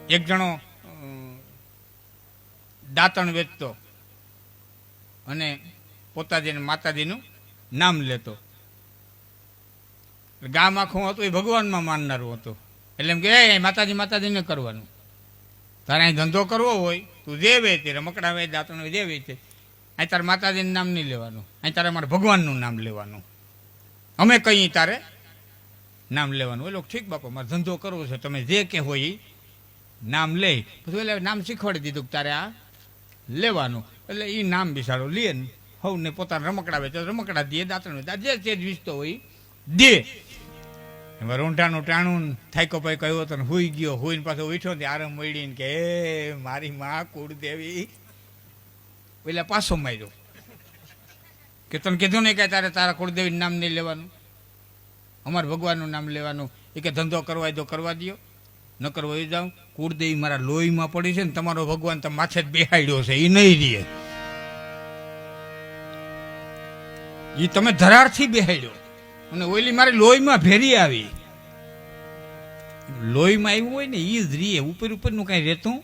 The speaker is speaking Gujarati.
એક જણો દાંતણ વેચતો અને પોતાજીને માતાજીનું નામ લેતો. ગામ આખું હતું એ ભગવાનમાં માનનારું હતું. એટલે એમ કે એ માતાજી માતાજીને કરવાનું. તારે અહીં ધંધો કરવો હોય તું જે વેચે, રમકડા વેચ, દાંતણ જે વેચે, અહીં તારે માતાજીનું નામ નહીં લેવાનું, અહીં તારે અમારે ભગવાનનું નામ લેવાનું. અમે કહીએ તારે નામ લેવાનું. એ લોકો ઠીક બાપા મારે ધંધો કરવો છે, તમે જે કે હોય એ નામ લે. પછી એટલે નામ શીખવાડી દીધું કે તારે આ લેવાનું. એટલે એ નામ બિસાડો લે ને હવને પોતાના રમકડા વેચે, રમકડા દે, દાંતણ જે ચેજ વીસતો હોય દે. એમાં રોંઢાનું ટાણું થાયકો પાઈ કહ્યું હતો ને હુઈ ગયો. હુઈને પાછો ઉઠ્યો ને આરામ મળીને કે એ મારી માં કુળદેવી. એટલે પાછો માર્યો કે તને કીધું નહીં કે તારે તારા કુળદેવીનું નામ નહીં લેવાનું, અમારે ભગવાનનું નામ લેવાનું. એ કે ધંધો કરવા દો કરવા દો, ન કરવો એ જાઉં. કુળદેવી મારા લોહીમાં પડી છે ને તમારો ભગવાન તો માથે જ બેહાડ્યો છે, એ નહીં રહે. એ તમે ધરારથી બેહાડ્યો અને ઓઈલી મારી લોહીમાં ભેરી આવી. લોહીમાં આવ્યું હોય ને એ જ રીએ, ઉપર ઉપરનું કાંઈ રહેતું